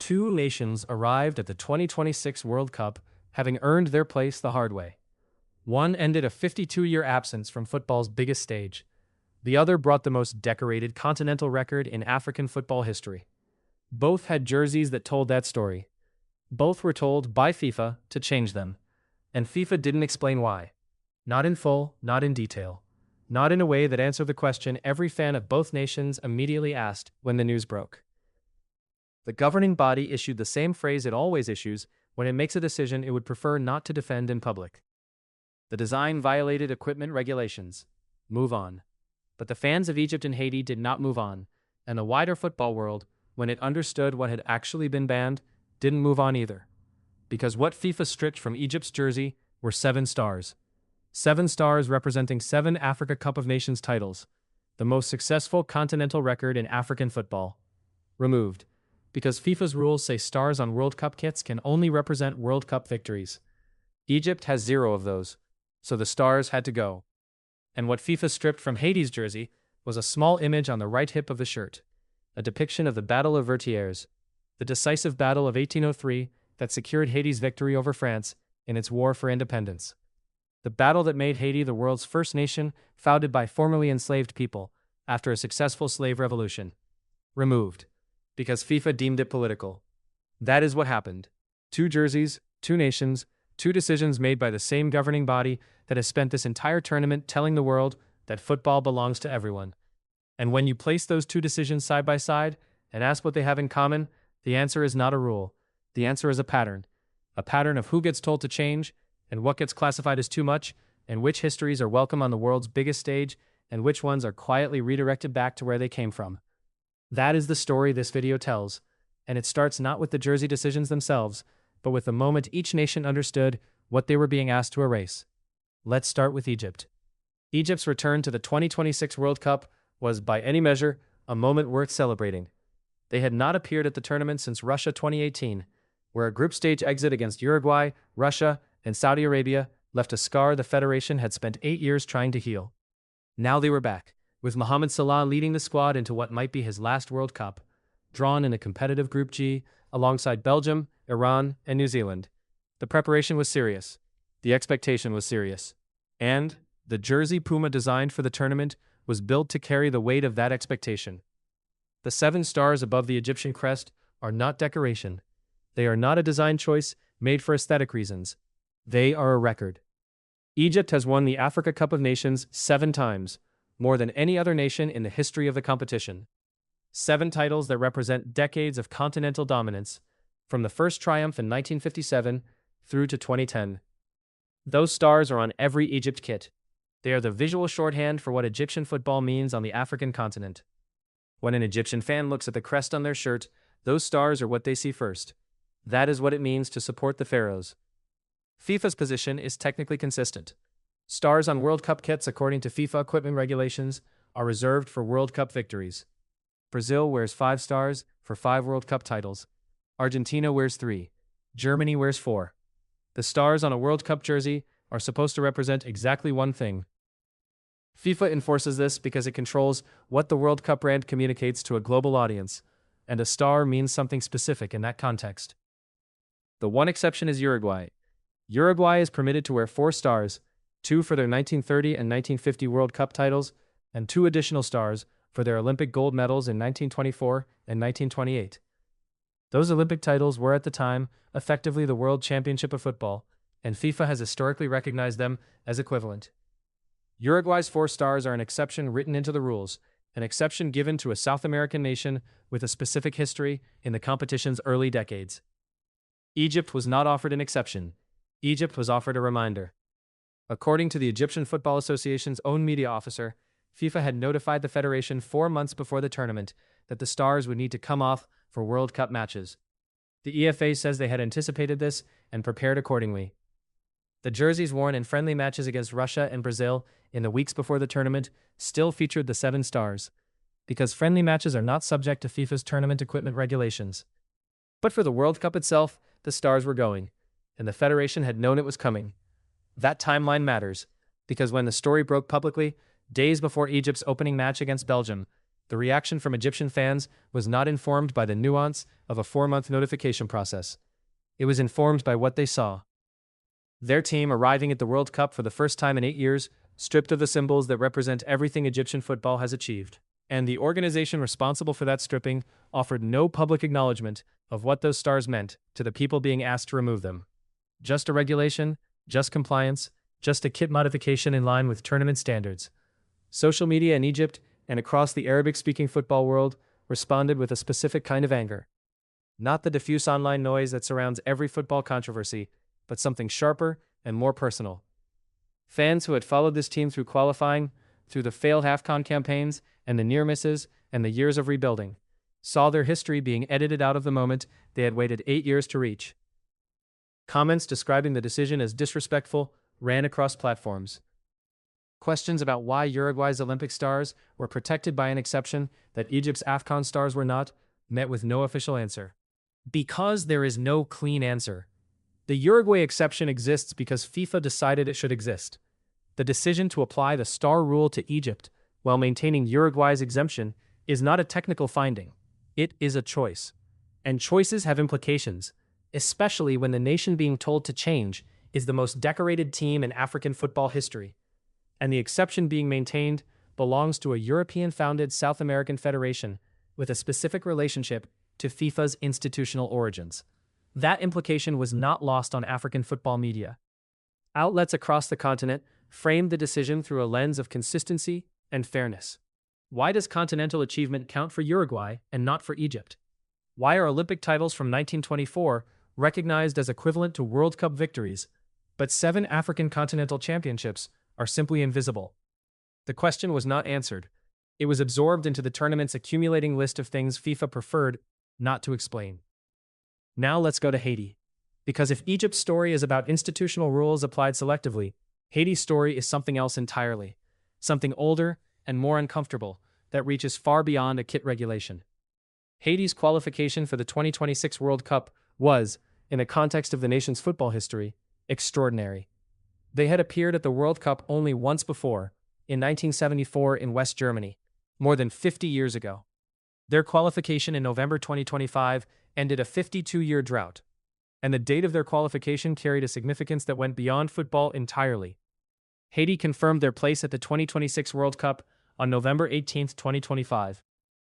Two nations arrived at the 2026 World Cup, having earned their place the hard way. One ended a 52-year absence from football's biggest stage. The other brought the most decorated continental record in African football history. Both had jerseys that told that story. Both were told by FIFA to change them. And FIFA didn't explain why. Not in full, not in detail. Not in a way that answered the question every fan of both nations immediately asked when the news broke. The governing body issued the same phrase it always issues when it makes a decision it would prefer not to defend in public. The design violated equipment regulations. Move on. But the fans of Egypt and Haiti did not move on, and the wider football world, when it understood what had actually been banned, didn't move on either. Because what FIFA stripped from Egypt's jersey were 7 stars. 7 stars representing 7 Africa Cup of Nations titles, the most successful continental record in African football. Removed. Because FIFA's rules say stars on World Cup kits can only represent World Cup victories. Egypt has 0 of those, so the stars had to go. And what FIFA stripped from Haiti's jersey was a small image on the right hip of the shirt, a depiction of the Battle of Vertières, the decisive battle of 1803 that secured Haiti's victory over France in its war for independence. The battle that made Haiti the world's first nation founded by formerly enslaved people after a successful slave revolution. Removed. Because FIFA deemed it political. That is what happened. 2 jerseys, 2 nations, 2 decisions made by the same governing body that has spent this entire tournament telling the world that football belongs to everyone. And when you place those 2 decisions side by side and ask what they have in common, the answer is not a rule. The answer is a pattern. A pattern of who gets told to change, and what gets classified as too much, and which histories are welcome on the world's biggest stage, and which ones are quietly redirected back to where they came from. That is the story this video tells, and it starts not with the jersey decisions themselves, but with the moment each nation understood what they were being asked to erase. Let's start with Egypt. Egypt's return to the 2026 World Cup was, by any measure, a moment worth celebrating. They had not appeared at the tournament since Russia 2018, where a group stage exit against Uruguay, Russia, and Saudi Arabia left a scar the federation had spent 8 years trying to heal. Now they were back, with Mohamed Salah leading the squad into what might be his last World Cup, drawn in a competitive Group G alongside Belgium, Iran, and New Zealand. The preparation was serious. The expectation was serious. And the jersey Puma designed for the tournament was built to carry the weight of that expectation. The 7 stars above the Egyptian crest are not decoration. They are not a design choice made for aesthetic reasons. They are a record. Egypt has won the Africa Cup of Nations 7 times, more than any other nation in the history of the competition. 7 titles that represent decades of continental dominance, from the first triumph in 1957 through to 2010. Those stars are on every Egypt kit. They are the visual shorthand for what Egyptian football means on the African continent. When an Egyptian fan looks at the crest on their shirt, those stars are what they see first. That is what it means to support the Pharaohs. FIFA's position is technically consistent. Stars on World Cup kits, according to FIFA equipment regulations, are reserved for World Cup victories. Brazil wears 5 stars for 5 World Cup titles. Argentina wears 3. Germany wears 4. The stars on a World Cup jersey are supposed to represent exactly one thing. FIFA enforces this because it controls what the World Cup brand communicates to a global audience, and a star means something specific in that context. The one exception is Uruguay. Uruguay is permitted to wear 4 stars, 2 for their 1930 and 1950 World Cup titles, and 2 additional stars for their Olympic gold medals in 1924 and 1928. Those Olympic titles were at the time effectively the World Championship of Football, and FIFA has historically recognized them as equivalent. Uruguay's 4 stars are an exception written into the rules, an exception given to a South American nation with a specific history in the competition's early decades. Egypt was not offered an exception. Egypt was offered a reminder. According to the Egyptian Football Association's own media officer, FIFA had notified the federation 4 months before the tournament that the stars would need to come off for World Cup matches. The EFA says they had anticipated this and prepared accordingly. The jerseys worn in friendly matches against Russia and Brazil in the weeks before the tournament still featured the 7 stars, because friendly matches are not subject to FIFA's tournament equipment regulations. But for the World Cup itself, the stars were going, and the federation had known it was coming. That timeline matters, because when the story broke publicly, days before Egypt's opening match against Belgium, The reaction from Egyptian fans was not informed by the nuance of a 4-month notification process. It was informed by what they saw. Their team arriving at the World Cup for the first time in 8 years, stripped of the symbols that represent everything Egyptian football has achieved. And the organization responsible for that stripping offered no public acknowledgement of what those stars meant to the people being asked to remove them. Just a regulation, just compliance, just a kit modification in line with tournament standards. Social media in Egypt and across the Arabic-speaking football world responded with a specific kind of anger. Not the diffuse online noise that surrounds every football controversy, but something sharper and more personal. Fans who had followed this team through qualifying, through the failed AFCON campaigns and the near misses and the years of rebuilding, saw their history being edited out of the moment they had waited 8 years to reach. Comments describing the decision as disrespectful ran across platforms. Questions about why Uruguay's Olympic stars were protected by an exception that Egypt's AFCON stars were not met with no official answer. Because there is no clean answer. The Uruguay exception exists because FIFA decided it should exist. The decision to apply the star rule to Egypt while maintaining Uruguay's exemption is not a technical finding. It is a choice. And choices have implications, especially when the nation being told to change is the most decorated team in African football history. And the exception being maintained belongs to a European-founded South American federation with a specific relationship to FIFA's institutional origins. That implication was not lost on African football media. Outlets across the continent framed the decision through a lens of consistency and fairness. Why does continental achievement count for Uruguay and not for Egypt? Why are Olympic titles from 1924 recognized as equivalent to World Cup victories, but 7 African continental championships are simply invisible? The question was not answered. It was absorbed into the tournament's accumulating list of things FIFA preferred not to explain. Now let's go to Haiti. Because if Egypt's story is about institutional rules applied selectively, Haiti's story is something else entirely. Something older and more uncomfortable that reaches far beyond a kit regulation. Haiti's qualification for the 2026 World Cup was, in the context of the nation's football history, extraordinary. They had appeared at the World Cup only once before, in 1974 in West Germany, more than 50 years ago. Their qualification in November 2025 ended a 52-year drought, and the date of their qualification carried a significance that went beyond football entirely. Haiti confirmed their place at the 2026 World Cup on November 18, 2025.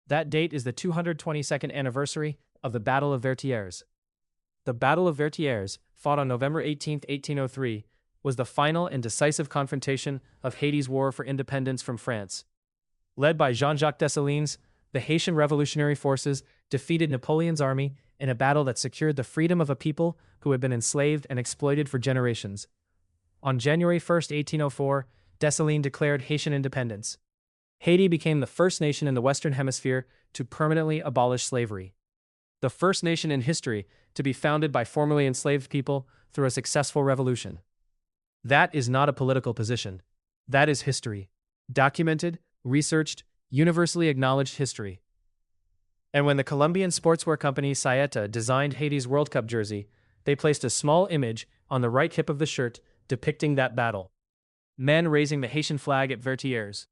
That date is the 222nd anniversary of the Battle of Vertières. The Battle of Vertières, fought on November 18, 1803, was the final and decisive confrontation of Haiti's war for independence from France. Led by Jean-Jacques Dessalines, the Haitian Revolutionary Forces defeated Napoleon's army in a battle that secured the freedom of a people who had been enslaved and exploited for generations. On January 1, 1804, Dessalines declared Haitian independence. Haiti became the first nation in the Western Hemisphere to permanently abolish slavery. The first nation in history to be founded by formerly enslaved people through a successful revolution. That is not a political position. That is history. Documented, researched, universally acknowledged history. And when the Colombian sportswear company Saeta designed Haiti's World Cup jersey, they placed a small image on the right hip of the shirt depicting that battle. Men raising the Haitian flag at Vertières.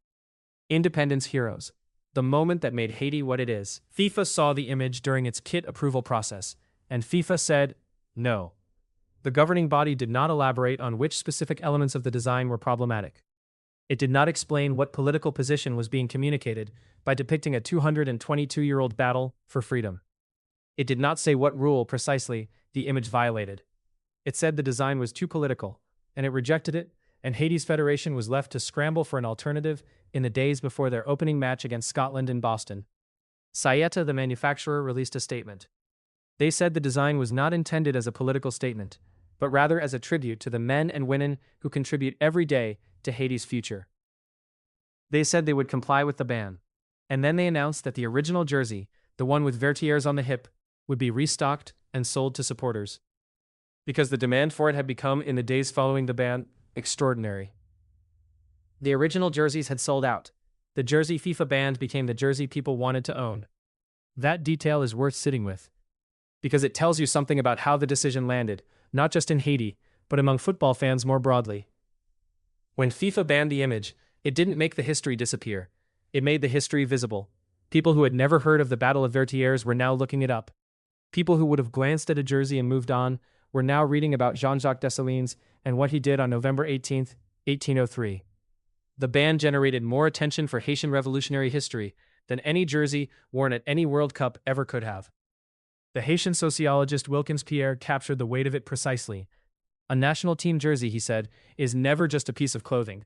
Independence heroes. The moment that made Haiti what it is. FIFA saw the image during its kit approval process, and FIFA said, no. The governing body did not elaborate on which specific elements of the design were problematic. It did not explain what political position was being communicated by depicting a 222-year-old battle for freedom. It did not say what rule precisely the image violated. It said the design was too political, and it rejected it, and Haiti's federation was left to scramble for an alternative in the days before their opening match against Scotland in Boston. Saeta, the manufacturer, released a statement. They said the design was not intended as a political statement, but rather as a tribute to the men and women who contribute every day to Haiti's future. They said they would comply with the ban, and then they announced that the original jersey, the one with Vertières on the hip, would be restocked and sold to supporters. Because the demand for it had become, in the days following the ban, extraordinary. The original jerseys had sold out. The jersey FIFA banned became the jersey people wanted to own. That detail is worth sitting with, because it tells you something about how the decision landed, not just in Haiti, but among football fans more broadly. When FIFA banned the image, it didn't make the history disappear. It made the history visible. People who had never heard of the Battle of Vertières were now looking it up. People who would have glanced at a jersey and moved on were now reading about Jean-Jacques Dessalines and what he did on November 18, 1803. The band generated more attention for Haitian revolutionary history than any jersey worn at any World Cup ever could have. The Haitian sociologist Wilkins Pierre captured the weight of it precisely. A national team jersey, he said, is never just a piece of clothing.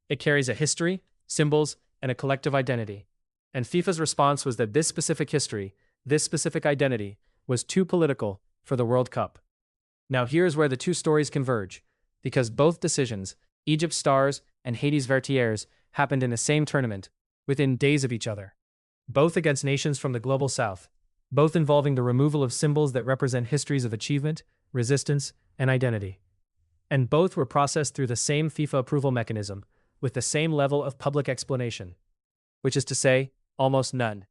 It carries a history, symbols, and a collective identity. And FIFA's response was that this specific history, this specific identity, was too political for the World Cup. Now here's where the two stories converge, because both decisions, Egypt's Stars and Haiti's Vertières, happened in the same tournament, within days of each other. Both against nations from the global south, both involving the removal of symbols that represent histories of achievement, resistance, and identity. And both were processed through the same FIFA approval mechanism, with the same level of public explanation. Which is to say, almost none.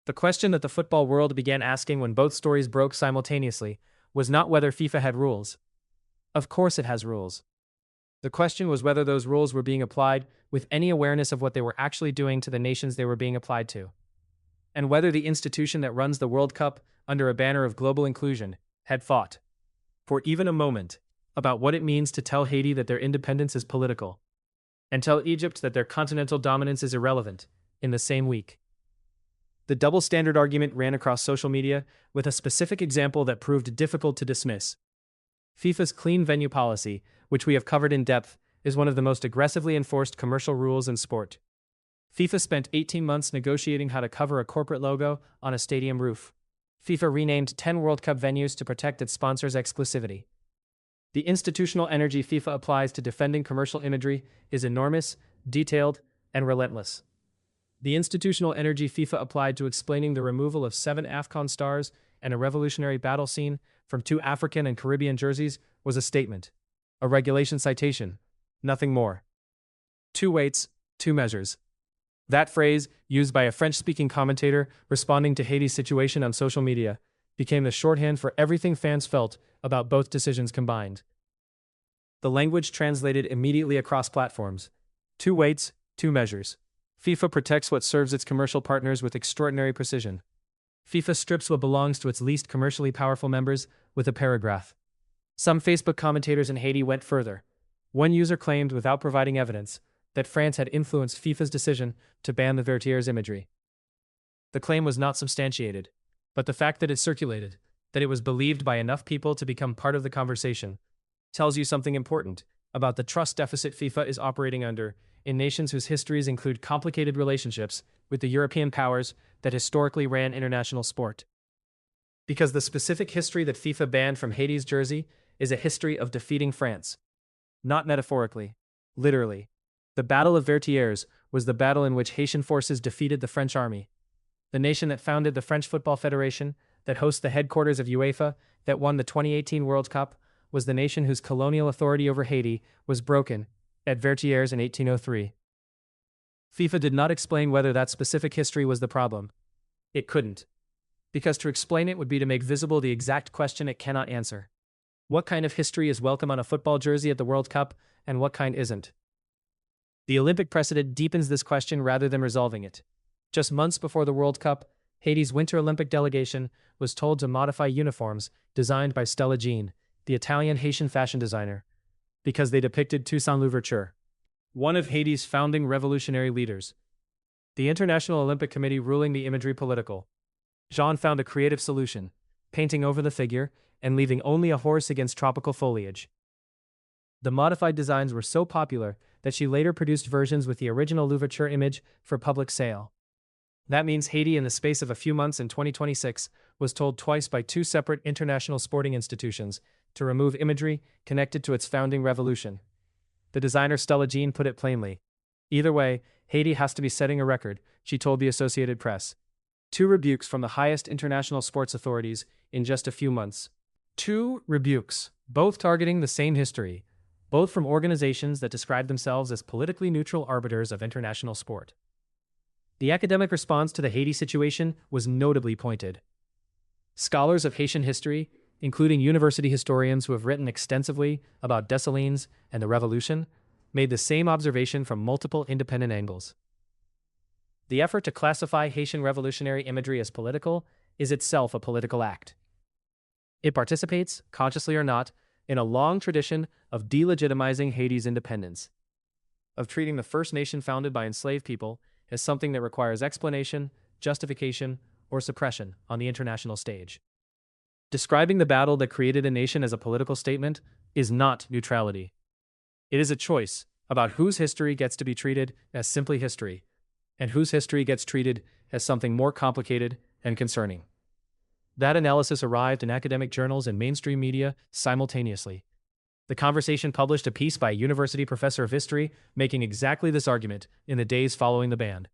The question that the football world began asking when both stories broke simultaneously was not whether FIFA had rules. Of course it has rules. The question was whether those rules were being applied with any awareness of what they were actually doing to the nations they were being applied to. And whether the institution that runs the World Cup under a banner of global inclusion had thought, for even a moment, about what it means to tell Haiti that their independence is political, and tell Egypt that their continental dominance is irrelevant, in the same week. The double standard argument ran across social media with a specific example that proved difficult to dismiss. FIFA's clean venue policy, which we have covered in depth, is one of the most aggressively enforced commercial rules in sport. FIFA spent 18 months negotiating how to cover a corporate logo on a stadium roof. FIFA renamed 10 World Cup venues to protect its sponsors' exclusivity. The institutional energy FIFA applies to defending commercial imagery is enormous, detailed, and relentless. The institutional energy FIFA applied to explaining the removal of 7 AFCON stars and a revolutionary battle scene from 2 African and Caribbean jerseys was a statement. A regulation citation. Nothing more. 2 weights, 2 measures. That phrase, used by a French-speaking commentator responding to Haiti's situation on social media, became the shorthand for everything fans felt about both decisions combined. The language translated immediately across platforms. 2 weights, 2 measures. FIFA protects what serves its commercial partners with extraordinary precision. FIFA strips what belongs to its least commercially powerful members with a paragraph. Some Facebook commentators in Haiti went further. One user claimed, without providing evidence, that France had influenced FIFA's decision to ban the Vertières imagery. The claim was not substantiated, but the fact that it circulated, that it was believed by enough people to become part of the conversation, tells you something important about the trust deficit FIFA is operating under in nations whose histories include complicated relationships with the European powers that historically ran international sport. Because the specific history that FIFA banned from Haiti's jersey is a history of defeating France. Not metaphorically, literally. The Battle of Vertières was the battle in which Haitian forces defeated the French army. The nation that founded the French Football Federation, that hosts the headquarters of UEFA, that won the 2018 World Cup, was the nation whose colonial authority over Haiti was broken at Vertières in 1803. FIFA did not explain whether that specific history was the problem. It couldn't. Because to explain it would be to make visible the exact question it cannot answer. What kind of history is welcome on a football jersey at the World Cup, and what kind isn't? The Olympic precedent deepens this question rather than resolving it. Just months before the World Cup, Haiti's Winter Olympic delegation was told to modify uniforms designed by Stella Jean, the Italian-Haitian fashion designer, because they depicted Toussaint Louverture, one of Haiti's founding revolutionary leaders. The International Olympic Committee ruling the imagery political. Jean found a creative solution, painting over the figure and leaving only a horse against tropical foliage. The modified designs were so popular that she later produced versions with the original Louverture image for public sale. That means Haiti, in the space of a few months in 2026, was told twice by 2 separate international sporting institutions to remove imagery connected to its founding revolution. The designer Stella Jean put it plainly. Either way, Haiti has to be setting a record, she told the Associated Press. 2 rebukes from the highest international sports authorities in just a few months. 2 rebukes, both targeting the same history, both from organizations that describe themselves as politically neutral arbiters of international sport. The academic response to the Haiti situation was notably pointed. Scholars of Haitian history, including university historians who have written extensively about Dessalines and the revolution, made the same observation from multiple independent angles. The effort to classify Haitian revolutionary imagery as political is itself a political act. It participates, consciously or not, in a long tradition of delegitimizing Haiti's independence, of treating the first nation founded by enslaved people as something that requires explanation, justification, or suppression on the international stage. Describing the battle that created a nation as a political statement is not neutrality. It is a choice about whose history gets to be treated as simply history, and whose history gets treated as something more complicated and concerning. That analysis arrived in academic journals and mainstream media simultaneously. The Conversation published a piece by a university professor of history making exactly this argument in the days following the ban.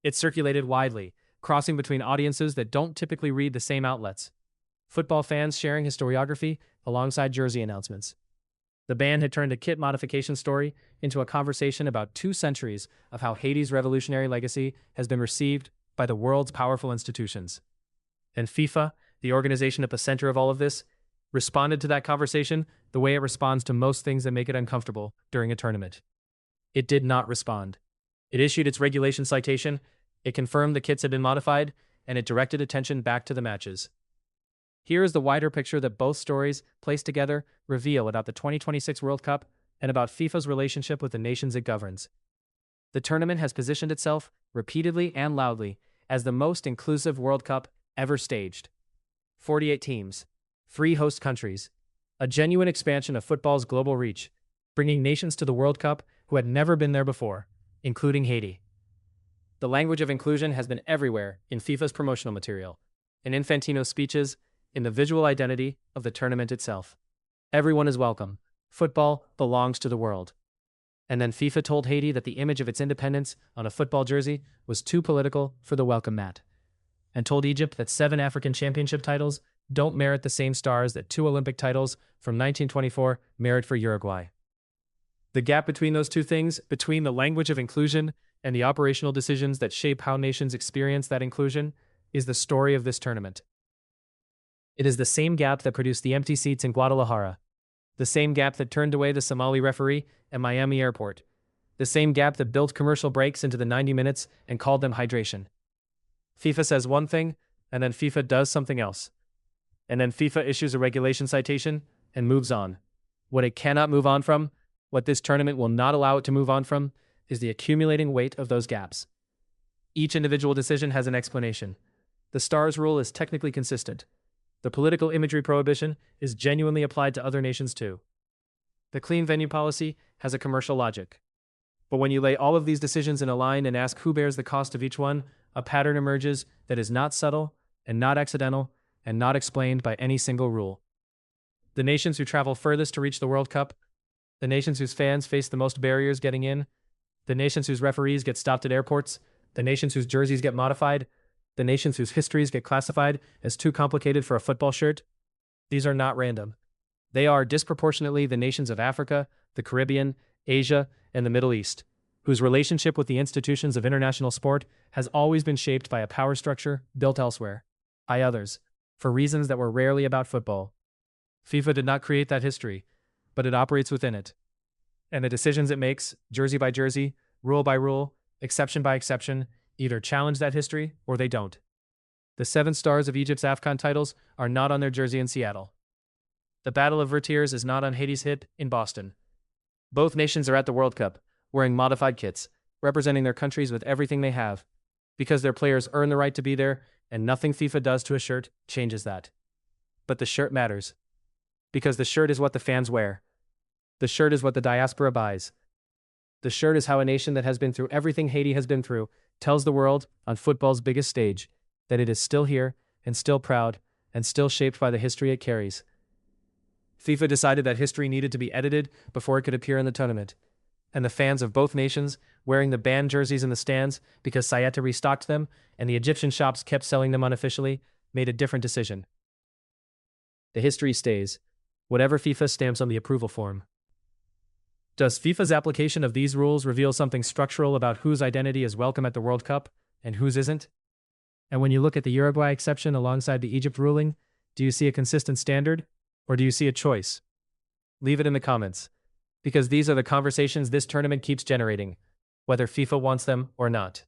It circulated widely, crossing between audiences that don't typically read the same outlets. Football fans sharing historiography alongside jersey announcements. The ban had turned a kit modification story into a conversation about 2 centuries of how Haiti's revolutionary legacy has been received by the world's powerful institutions. And FIFA, the organization at the center of all of this, responded to that conversation the way it responds to most things that make it uncomfortable during a tournament. It did not respond. It issued its regulation citation, it confirmed the kits had been modified, and it directed attention back to the matches. Here is the wider picture that both stories, placed together, reveal about the 2026 World Cup and about FIFA's relationship with the nations it governs. The tournament has positioned itself, repeatedly and loudly, as the most inclusive World Cup ever staged. 48 teams, 3 host countries, a genuine expansion of football's global reach, bringing nations to the World Cup who had never been there before, including Haiti. The language of inclusion has been everywhere in FIFA's promotional material, in Infantino's speeches, in the visual identity of the tournament itself. Everyone is welcome. Football belongs to the world. And then FIFA told Haiti that the image of its independence on a football jersey was too political for the welcome mat, and told Egypt that 7 African championship titles don't merit the same stars that 2 Olympic titles from 1924 merit for Uruguay. The gap between those two things, between the language of inclusion and the operational decisions that shape how nations experience that inclusion, is the story of this tournament. It is the same gap that produced the empty seats in Guadalajara, the same gap that turned away the Somali referee at Miami Airport, the same gap that built commercial breaks into the 90 minutes and called them hydration. FIFA says one thing, and then FIFA does something else. And then FIFA issues a regulation citation and moves on. What it cannot move on from, what this tournament will not allow it to move on from, is the accumulating weight of those gaps. Each individual decision has an explanation. The stars rule is technically consistent. The political imagery prohibition is genuinely applied to other nations too. The clean venue policy has a commercial logic. But when you lay all of these decisions in a line and ask who bears the cost of each one, a pattern emerges that is not subtle and not accidental and not explained by any single rule. The nations who travel furthest to reach the World Cup, the nations whose fans face the most barriers getting in, the nations whose referees get stopped at airports, the nations whose jerseys get modified, the nations whose histories get classified as too complicated for a football shirt, these are not random. They are disproportionately the nations of Africa, the Caribbean, Asia, and the Middle East, whose relationship with the institutions of international sport has always been shaped by a power structure built elsewhere, by others, for reasons that were rarely about football. FIFA did not create that history, but it operates within it. And the decisions it makes, jersey by jersey, rule by rule, exception by exception, either challenge that history or they don't. The 7 stars of Egypt's AFCON titles are not on their jersey in Seattle. The Battle of Vertières is not on Haiti's hip in Boston. Both nations are at the World Cup, wearing modified kits, representing their countries with everything they have, because their players earn the right to be there, and nothing FIFA does to a shirt changes that. But the shirt matters, because the shirt is what the fans wear. The shirt is what the diaspora buys. The shirt is how a nation that has been through everything Haiti has been through tells the world on football's biggest stage that it is still here and still proud and still shaped by the history it carries. FIFA decided that history needed to be edited before it could appear in the tournament, and the fans of both nations, wearing the banned jerseys in the stands because Sayeta restocked them and the Egyptian shops kept selling them unofficially, made a different decision. The history stays, whatever FIFA stamps on the approval form. Does FIFA's application of these rules reveal something structural about whose identity is welcome at the World Cup and whose isn't? And when you look at the Uruguay exception alongside the Egypt ruling, do you see a consistent standard, or do you see a choice? Leave it in the comments, because these are the conversations this tournament keeps generating, whether FIFA wants them or not.